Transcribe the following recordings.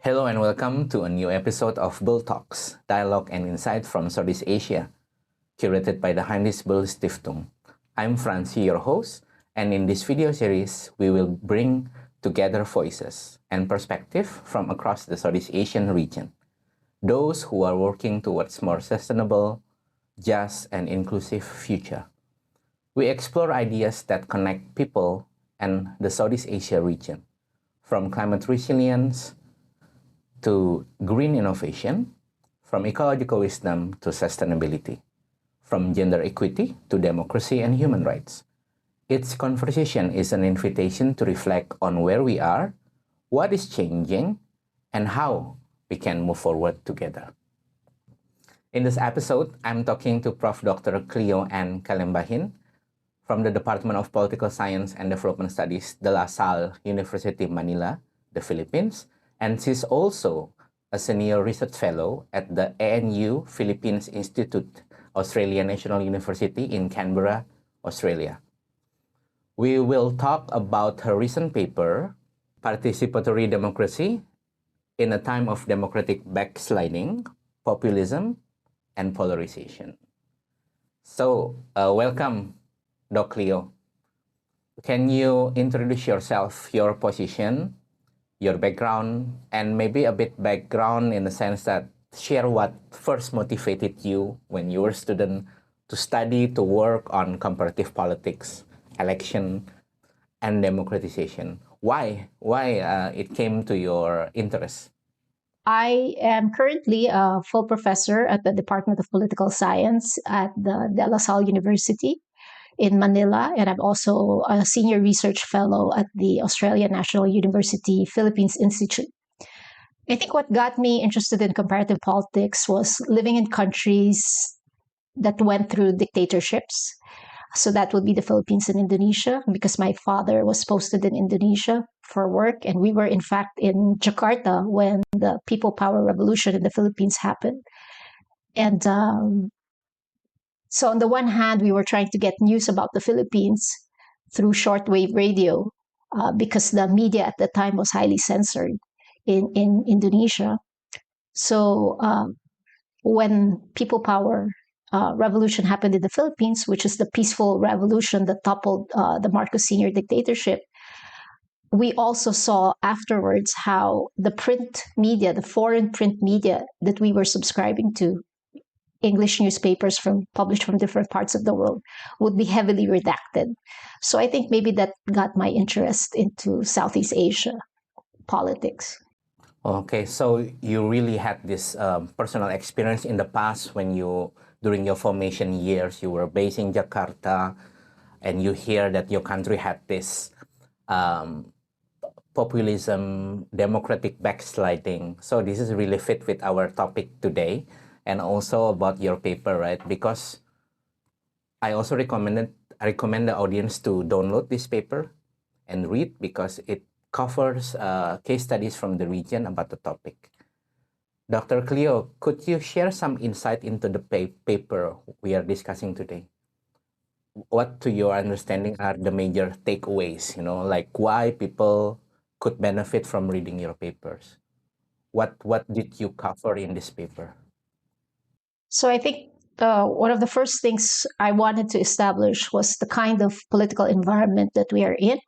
Hello and welcome to a new episode of Bull Talks, Dialogue and Insight from Southeast Asia, curated by the Heinrich-Böll-Stiftung. I'm Francie, your host, and in this video series, we will bring together voices and perspective from across the Southeast Asian region, those who are working towards more sustainable, just, and inclusive future. We explore ideas that connect people and the Southeast Asia region, from climate resilience to green innovation, from ecological wisdom to sustainability, from gender equity to democracy and human rights. Each conversation is an invitation to reflect on where we are, what is changing, and how we can move forward together. In this episode, I'm talking to Prof. Dr. Cleo Anne Calimbahin from the Department of Political Science and Development Studies, de la Salle University, Manila, the Philippines, and she's also a senior research fellow at the ANU Philippines Institute, Australian National University in Canberra, Australia. We will talk about her recent paper, Participatory Democracy in a Time of Democratic Backsliding, Populism, and Polarization. So, welcome, Doc Cleo. Can you introduce yourself, your position, your background, and maybe a bit background in the sense that share what first motivated you when you were a student to study, to work on comparative politics, election, and democratization. Why it came to your interest? I am currently a full professor at the Department of Political Science at the De La Salle University in Manila, and I'm also a senior research fellow at the Australian National University Philippines Institute. I think what got me interested in comparative politics was living in countries that went through dictatorships. So that would be the Philippines and Indonesia, because my father was posted in Indonesia for work, and we were in fact in Jakarta when the People Power Revolution in the Philippines happened. And so on the one hand, we were trying to get news about the Philippines through shortwave radio, because the media at the time was highly censored in Indonesia. So when People Power revolution happened in the Philippines, which is the peaceful revolution that toppled the Marcos Sr. dictatorship, we also saw afterwards how the print media, the foreign print media that we were subscribing to, English newspapers published from different parts of the world, would be heavily redacted. So I think maybe that got my interest into Southeast Asia politics. Okay, so you really had this personal experience in the past when during your formation years, you were based in Jakarta, and you hear that your country had this populism, democratic backsliding. So this is really fit with our topic today, and also about your paper, right? Because I also recommend the audience to download this paper and read, because it covers case studies from the region about the topic. Dr. Cleo, could you share some insight into the paper we are discussing today? What, to your understanding, are the major takeaways, like why people could benefit from reading your papers? What did you cover in this paper? So I think one of the first things I wanted to establish was the kind of political environment that we are in,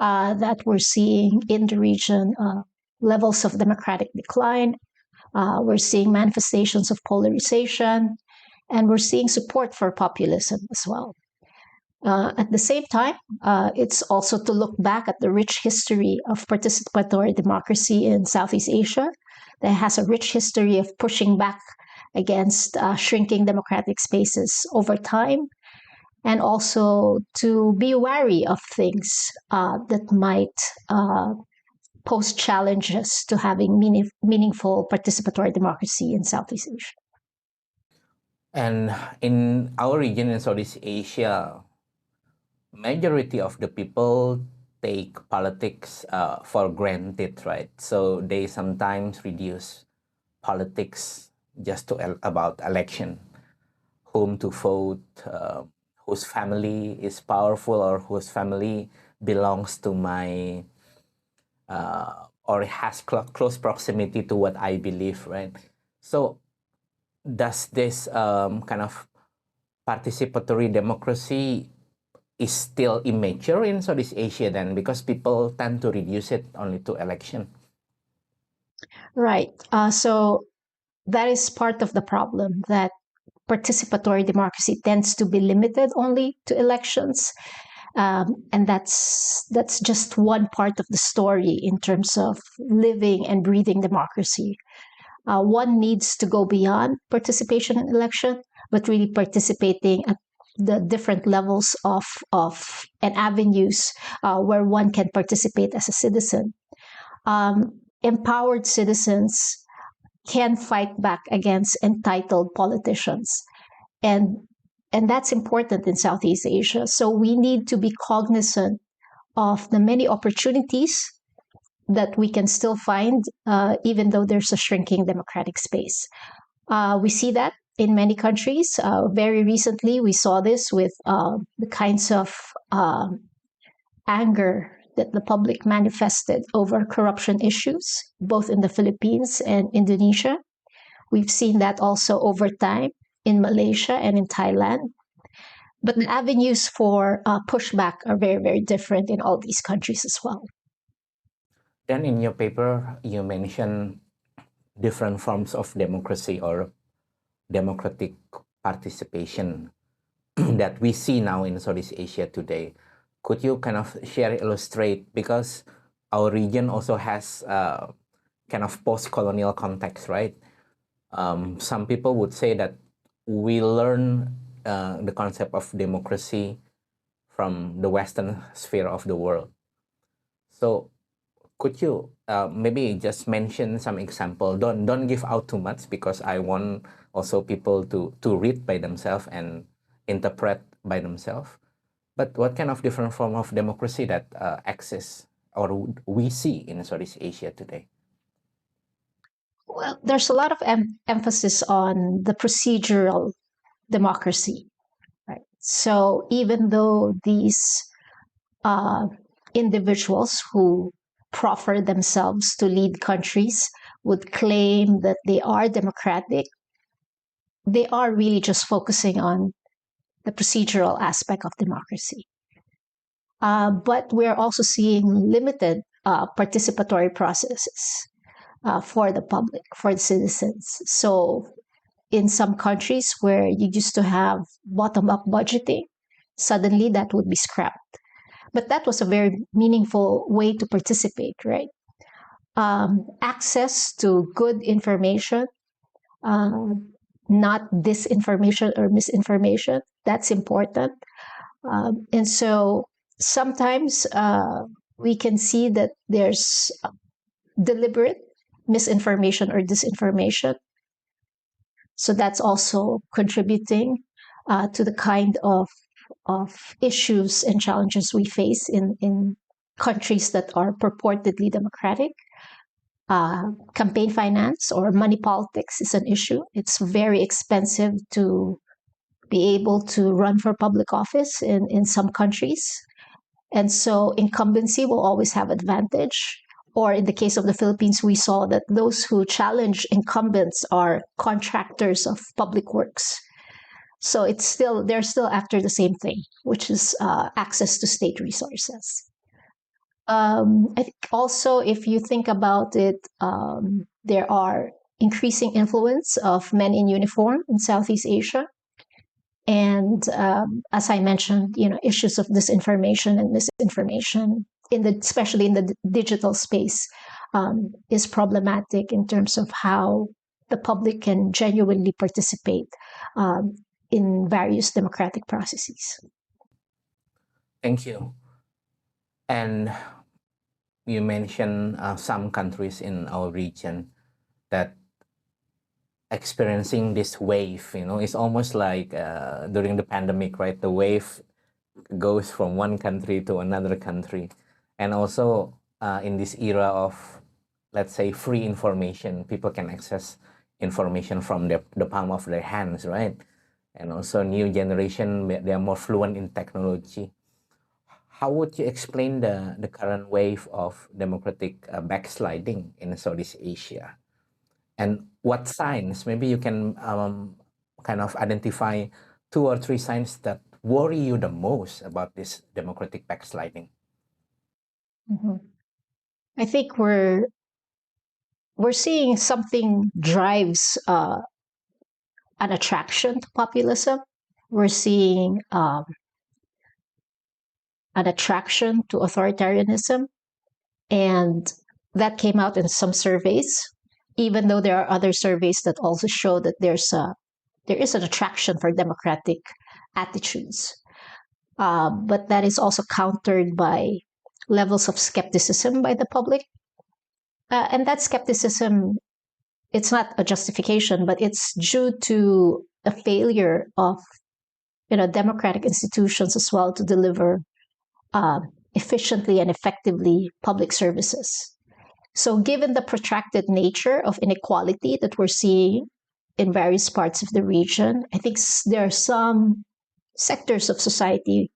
that we're seeing in the region, levels of democratic decline. We're seeing manifestations of polarization, and we're seeing support for populism as well. At the same time, it's also to look back at the rich history of participatory democracy in Southeast Asia that has a rich history of pushing back against shrinking democratic spaces over time, and also to be wary of things that might pose challenges to having meaningful participatory democracy in Southeast Asia. And in our region in Southeast Asia, majority of the people take politics for granted, right? So they sometimes reduce politics just to about election, whom to vote, whose family is powerful, or whose family belongs to my or has close proximity to what I believe, right? So does this kind of participatory democracy is still immature in Southeast Asia then, because people tend to reduce it only to election? Right. So that is part of the problem, that participatory democracy tends to be limited only to elections. And that's just one part of the story in terms of living and breathing democracy. One needs to go beyond participation in election, but really participating at the different levels of and avenues where one can participate as a citizen. Empowered citizens can fight back against entitled politicians, and and that's important in Southeast Asia. So we need to be cognizant of the many opportunities that we can still find, even though there's a shrinking democratic space. We see that in many countries. Very recently, we saw this with the kinds of anger that the public manifested over corruption issues, both in the Philippines and Indonesia. We've seen that also over time in Malaysia and in Thailand. But the avenues for pushback are very, very different in all these countries as well. Then in your paper, you mention different forms of democracy or democratic participation that we see now in Southeast Asia today. Could you kind of share, illustrate, because our region also has kind of post-colonial context, right? Some people would say that we learn the concept of democracy from the Western sphere of the world. So could you maybe just mention some example? Don't give out too much, because I want also people to read by themselves and interpret by themselves. But what kind of different form of democracy that exists or we see in Southeast Asia today? Well, there's a lot of emphasis on the procedural democracy, right? So even though these uh, individuals who proffer themselves to lead countries would claim that they are democratic, they are really just focusing on the procedural aspect of democracy. But we're also seeing limited participatory processes for the public, for the citizens. So in some countries where you used to have bottom-up budgeting, suddenly that would be scrapped. But that was a very meaningful way to participate, right? Access to good information, not disinformation or misinformation, that's important. And so sometimes we can see that there's deliberate misinformation or disinformation. So that's also contributing to the kind of issues and challenges we face in countries that are purportedly democratic. Campaign finance or money politics is an issue. It's very expensive to be able to run for public office in some countries. And so incumbency will always have advantage. Or in the case of the Philippines, we saw that those who challenge incumbents are contractors of public works. So they're still after the same thing, which is access to state resources. I think also, if you think about it, there are increasing influence of men in uniform in Southeast Asia. And as I mentioned, issues of disinformation and misinformation, especially in the digital space, is problematic in terms of how the public can genuinely participate in various democratic processes. Thank you. And you mentioned some countries in our region that experiencing this wave, it's almost like during the pandemic, right? The wave goes from one country to another country. And also in this era of, let's say, free information, people can access information from the palm of their hands, right? And also new generation, they are more fluent in technology. how would you explain the current wave of democratic backsliding in Southeast Asia? And what signs, maybe you can kind of identify 2 or 3 signs that worry you the most about this democratic backsliding? Mhm. I think we're seeing something drives an attraction to populism. We're seeing an attraction to authoritarianism, and that came out in some surveys. Even though there are other surveys that also show that there is an attraction for democratic attitudes, but that is also countered by levels of skepticism by the public, and that skepticism, it's not a justification, but it's due to a failure of democratic institutions as well to deliver uh, efficiently and effectively public services. So, given the protracted nature of inequality that we're seeing in various parts of the region, I think there are some sectors of society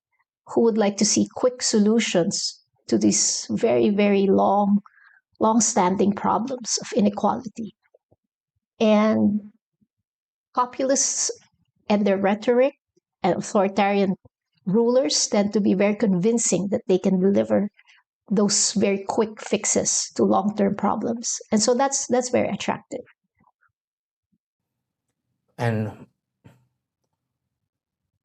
who would like to see quick solutions to these very, very long-standing problems of inequality. And populists and their rhetoric and authoritarian rulers tend to be very convincing that they can deliver those very quick fixes to long-term problems, and so that's very attractive. And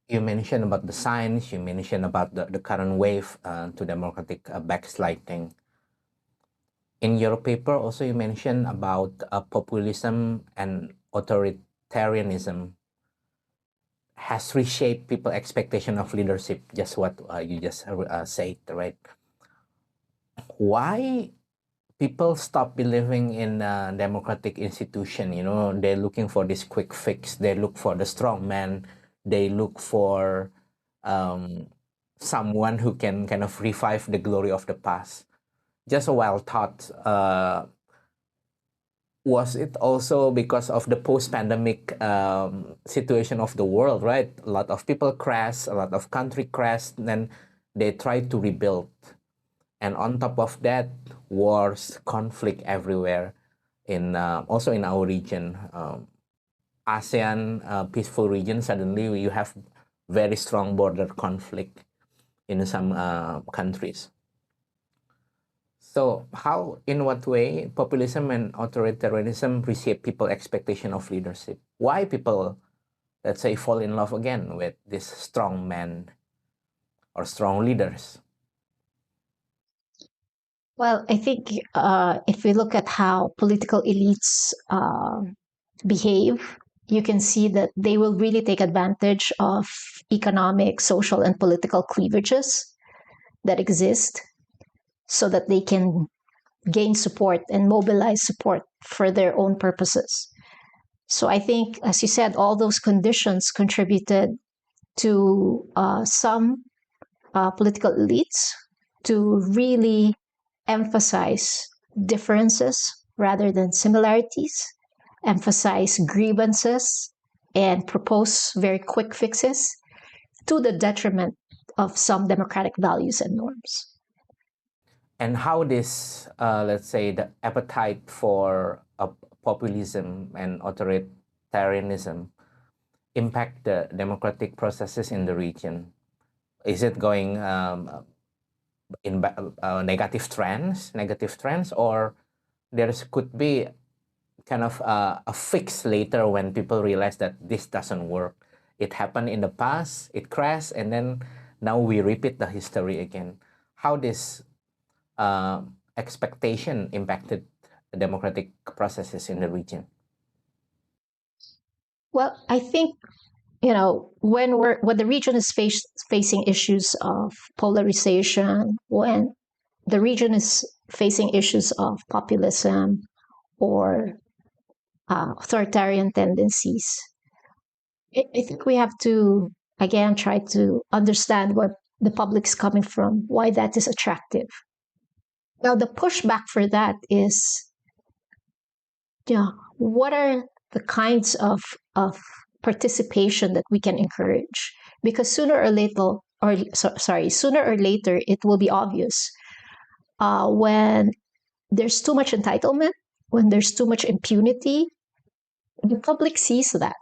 you mentioned about the signs, you mentioned about the current wave to democratic backsliding. In your paper, also you mentioned about populism and authoritarianism has reshaped people's expectation of leadership, just what you just said, right? Why people stop believing in democratic institution? They're looking for this quick fix. They look for the strong man. They look for someone who can kind of revive the glory of the past. Just a wild thought. Was it also because of the post-pandemic situation of the world, right? A lot of people crashed, a lot of country crashed, then they tried to rebuild. And on top of that, wars, conflict everywhere, also in our region. ASEAN, peaceful region, suddenly you have very strong border conflict in some countries. So in what way, populism and authoritarianism reshape people's expectation of leadership? Why people, let's say, fall in love again with this strong men or strong leaders? Well, I think if we look at how political elites behave, you can see that they will really take advantage of economic, social, and political cleavages that exist so that they can gain support and mobilize support for their own purposes. So I think, as you said, all those conditions contributed to some political elites to really emphasize differences rather than similarities, emphasize grievances, and propose very quick fixes to the detriment of some democratic values and norms. And how this, let's say, the appetite for populism and authoritarianism impact the democratic processes in the region? Is it going in negative trends, or could be kind of a fix later when people realize that this doesn't work? It happened in the past, it crashed, and then now we repeat the history again. How this expectation impacted the democratic processes in the region? Well, I think when the region is facing issues of polarization, when the region is facing issues of populism or authoritarian tendencies, I think we have to again try to understand where the public's coming from, why that is attractive. Now, the pushback for that is, what are the kinds of participation that we can encourage? Because sooner or sooner or later, it will be obvious when there's too much entitlement, when there's too much impunity. The public sees that,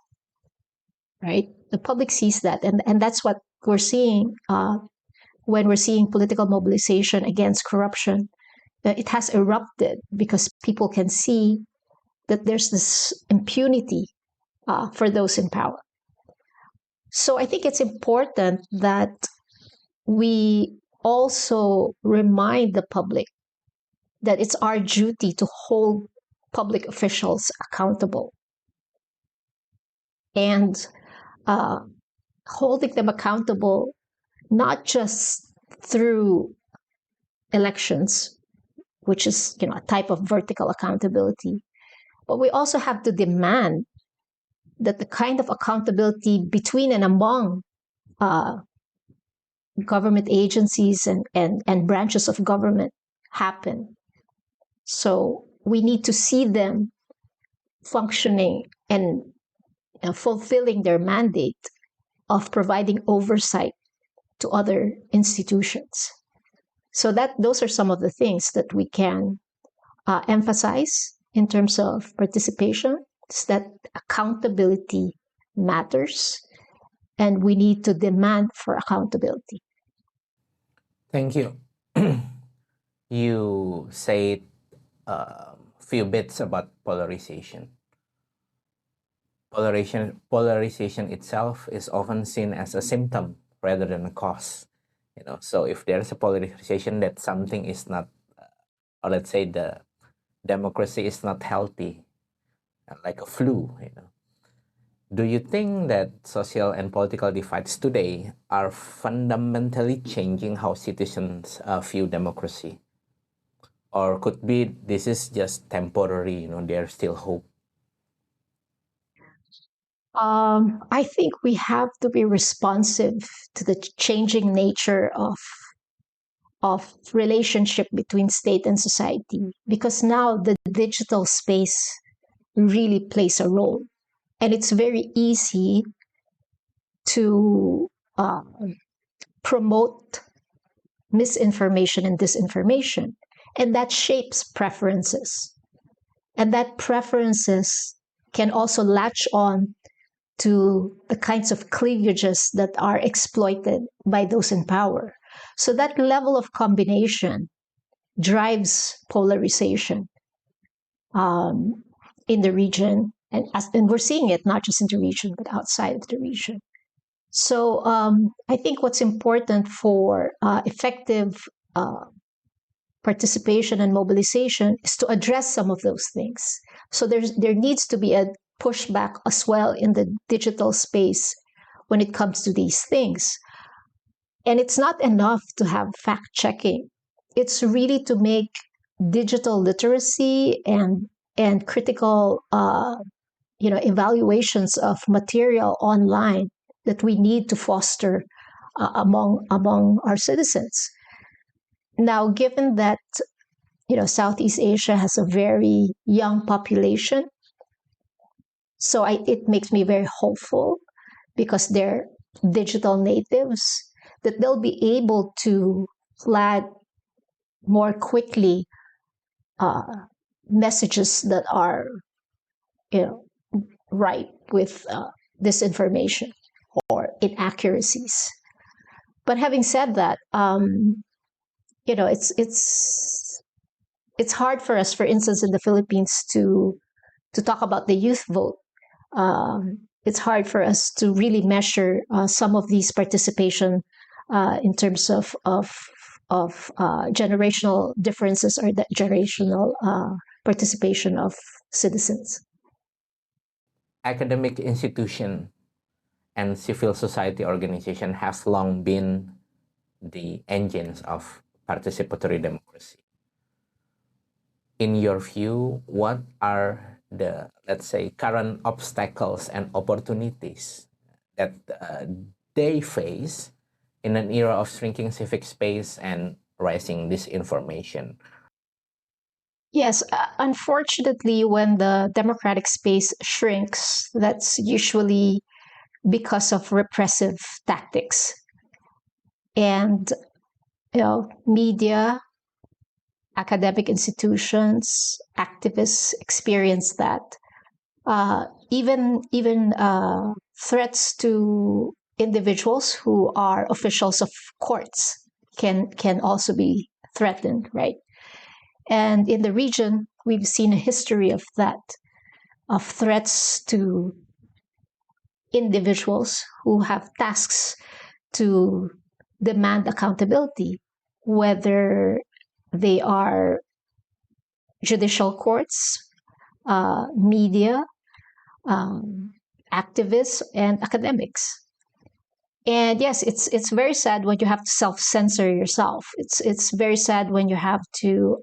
right? The public sees that, and that's what we're seeing when we're seeing political mobilization against corruption. It has erupted because people can see that there's this impunity for those in power. So I think it's important that we also remind the public that it's our duty to hold public officials accountable. And holding them accountable not just through elections, which is a type of vertical accountability, but we also have to demand that the kind of accountability between and among government agencies and branches of government happen. So we need to see them functioning and fulfilling their mandate of providing oversight to other institutions. So those are some of the things that we can emphasize in terms of participation. It's that accountability matters, and we need to demand for accountability. Thank you. You said a few bits about polarization. Polarization itself is often seen as a symptom rather than a cause. So if there's a polarization that something is not, or let's say the democracy is not healthy, like a flu. Do you think that social and political divides today are fundamentally changing how citizens view democracy? Or could be this is just temporary, there's still hope? I think we have to be responsive to the changing nature of relationship between state and society, because now the digital space really plays a role, and it's very easy to promote misinformation and disinformation, and that shapes preferences, and that preferences can also latch on to the kinds of cleavages that are exploited by those in power. So that level of combination drives polarization in the region, and we're seeing it not just in the region but outside of the region. So I think what's important for effective participation and mobilization is to address some of those things. So there needs to be a pushback as well in the digital space when it comes to these things. And it's not enough to have fact checking. It's really to make digital literacy and critical evaluations of material online that we need to foster among our citizens. Now, given that Southeast Asia has a very young population, so it makes me very hopeful, because they're digital natives, that they'll be able to flag more quickly messages that are ripe with disinformation or inaccuracies. But having said that, it's hard for us, for instance, in the Philippines, to talk about the youth vote. It's hard for us to really measure some of these participation in terms of generational differences or the generational participation of citizens. Academic institution and civil society organization has long been the engines of participatory democracy. In your view, what are the, let's say, current obstacles and opportunities that they face in an era of shrinking civic space and rising disinformation? Yes, unfortunately, when the democratic space shrinks, that's usually because of repressive tactics. And media, academic institutions, activists experience that. Even threats to individuals who are officials of courts can also be threatened, right? And in the region, we've seen a history of that, of threats to individuals who have tasks to demand accountability, whether they are judicial courts, media, um, activists, and academics. And yes, it's very sad when you have to self-censor yourself. It's very sad when you have to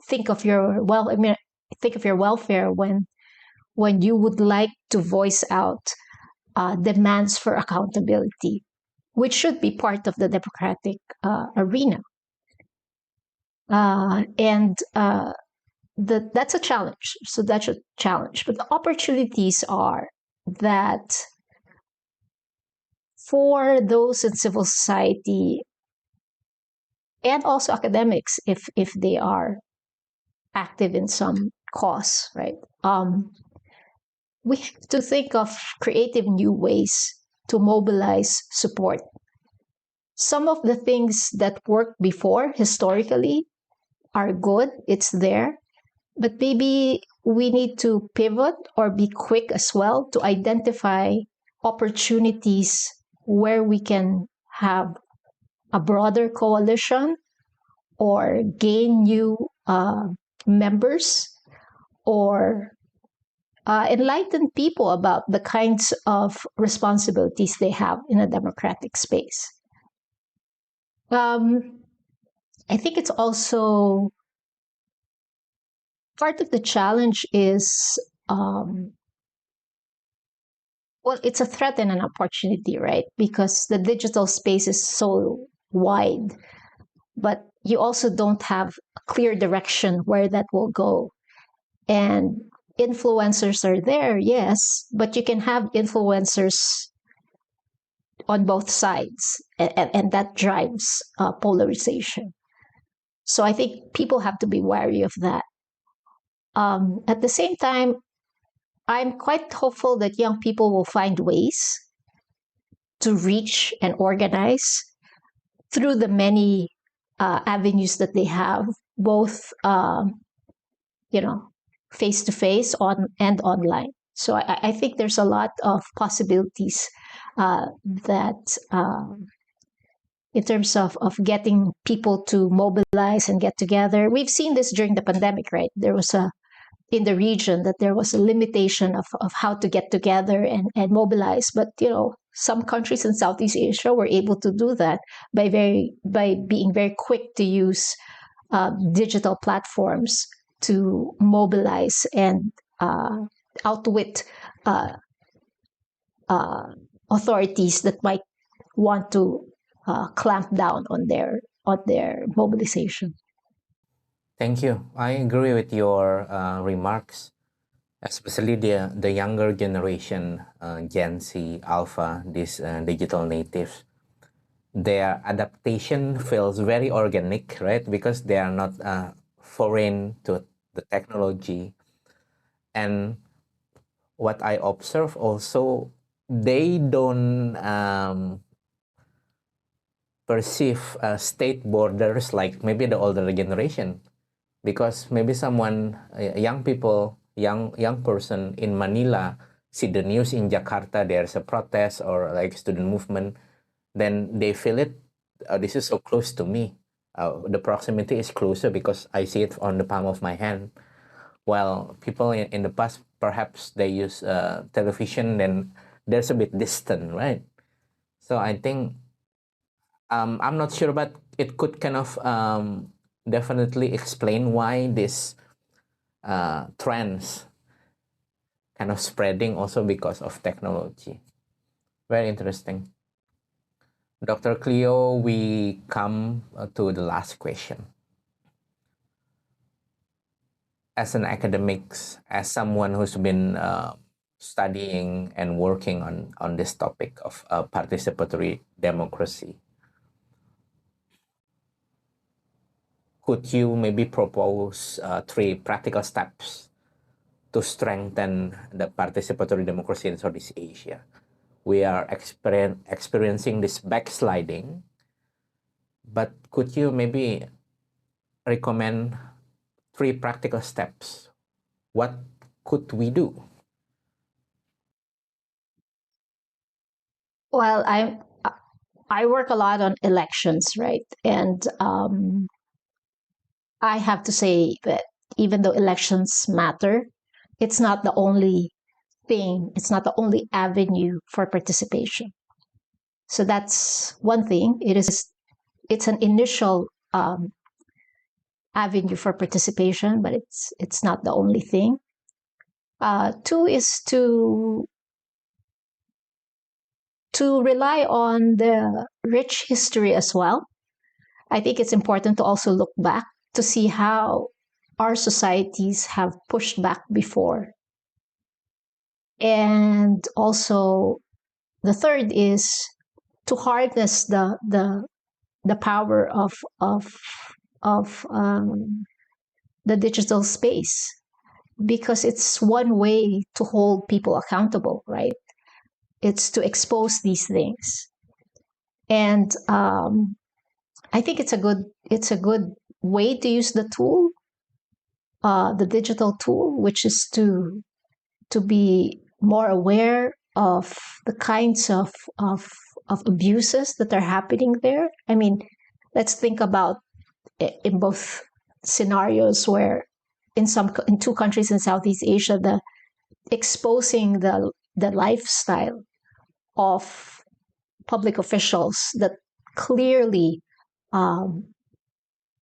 think of your think of your welfare when you would like to voice out demands for accountability, which should be part of the democratic arena. And that's a challenge. So that's a challenge. But the opportunities are that for those in civil society and also academics, if they are active in some cause, right? We have to think of creative new ways to mobilize support. Some of the things that worked before historically are good, it's there, but maybe we need to pivot or be quick as well to identify opportunities where we can have a broader coalition or gain new members or enlighten people about the kinds of responsibilities they have in a democratic space. I think it's also part of the challenge is well, it's a threat and an opportunity, right? Because the digital space is so wide, but you also don't have a clear direction where that will go. And influencers are there, yes, but you can have influencers on both sides, and that drives polarization. So I think people have to be wary of that. At the same time, I'm quite hopeful that young people will find ways to reach and organize through the many avenues that they have, both face to face on and online. So I think there's a lot of possibilities that in terms of getting people to mobilize and get together. We've seen this during the pandemic, right? There was in the region that there was a limitation of how to get together and mobilize. But some countries in Southeast Asia were able to do that by being very quick to use digital platforms to mobilize and outwit authorities that might want to clamp down on their mobilization. Thank you. I agree with your remarks, especially the younger generation, Gen Z, Alpha, these digital natives. Their adaptation feels very organic, right? Because they are not foreign to the technology. And what I observe also, they don't perceive state borders like maybe the older generation, because maybe someone, young people, young person in Manila see the news in Jakarta, there's a protest or like student movement, then they feel it. This is so close to me. The proximity is closer because I see it on the palm of my hand. While people in the past, perhaps they use television, then there's a bit distant, right? So I think I'm not sure, but it could kind of definitely explain why this trends kind of spreading also because of technology. Very interesting. Dr. Cleo, we come to the last question. As an academics, as someone who's been studying and working on this topic of participatory democracy, could you maybe propose 3 practical steps to strengthen the participatory democracy in Southeast Asia? We are experiencing this backsliding, but could you maybe recommend 3 practical steps? What could we do? Well, I work a lot on elections, right? And I have to say that even though elections matter, it's not the only thing, it's not the only avenue for participation. So that's one thing. It's an initial avenue for participation, but it's not the only thing. Two is to rely on the rich history as well. I think it's important to also look back to see how our societies have pushed back before. And also, the third is to harness the power of the digital space, because it's one way to hold people accountable, right? It's to expose these things, and I think it's a good way to use the tool, the digital tool, which is to be more aware of the kinds of abuses that are happening there. I mean, let's think about in both scenarios where in 2 countries in Southeast Asia, the exposing the lifestyle of public officials that clearly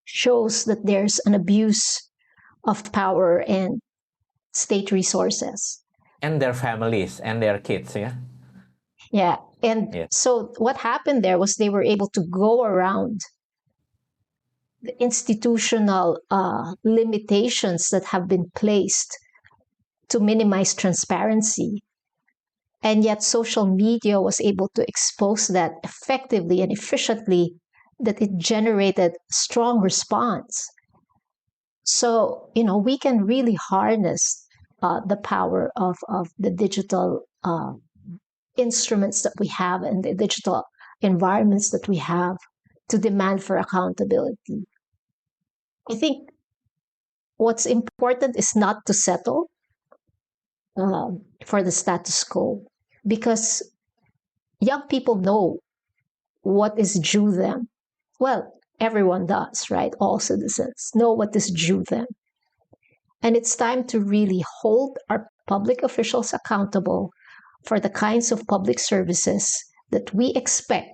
shows that there's an abuse of power and state resources. And their families and their kids, yeah? Yeah. And so what happened there was they were able to go around the institutional limitations that have been placed to minimize transparency. And yet social media was able to expose that effectively and efficiently, that it generated strong response. So, we can really harness the power of the digital instruments that we have and the digital environments that we have to demand for accountability. I think what's important is not to settle for the status quo, because young people know what is due them. Well, everyone does, right? All citizens know what is due them. And it's time to really hold our public officials accountable for the kinds of public services that we expect,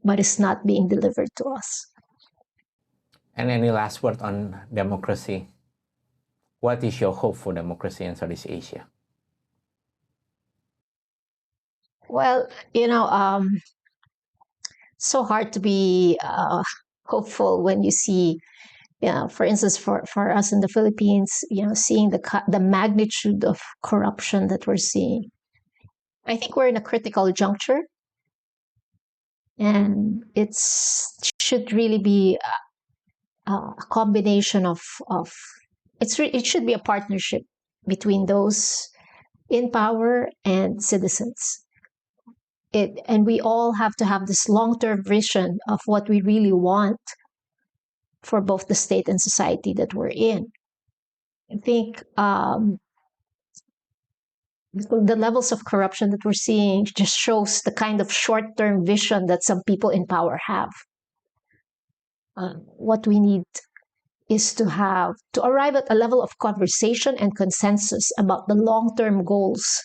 but is not being delivered to us. And any last word on democracy? What is your hope for democracy in Southeast Asia? Well, so hard to be hopeful when you see, for instance, for us in the Philippines, seeing the magnitude of corruption that we're seeing. I think we're in a critical juncture, and it should really be a combination of it should be a partnership between those in power and citizens. And we all have to have this long-term vision of what we really want for both the state and society that we're in. I think the levels of corruption that we're seeing just shows the kind of short-term vision that some people in power have. What we need is to arrive at a level of conversation and consensus about the long-term goals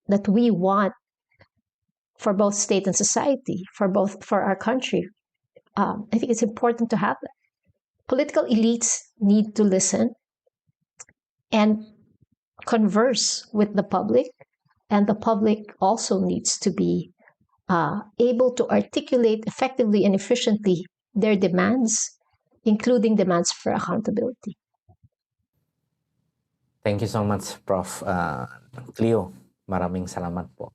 that we want for both state and society, for our country. I think it's important to have that. Political elites need to listen and converse with the public, and the public also needs to be able to articulate effectively and efficiently their demands, including demands for accountability. Thank you so much, Prof. Cleo, maraming salamat po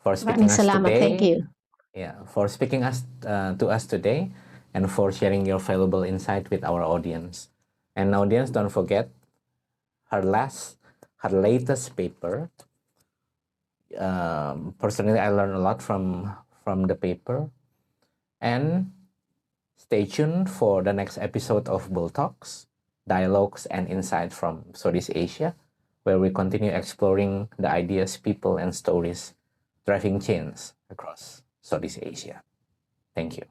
for speaking us today. Thank you. Yeah, for speaking to us today. and for sharing your valuable insight with our audience. And audience, don't forget her latest paper. Personally, I learned a lot from the paper. And stay tuned for the next episode of Bull Talks, Dialogues and Insight from Southeast Asia, where we continue exploring the ideas, people, and stories driving change across Southeast Asia. Thank you.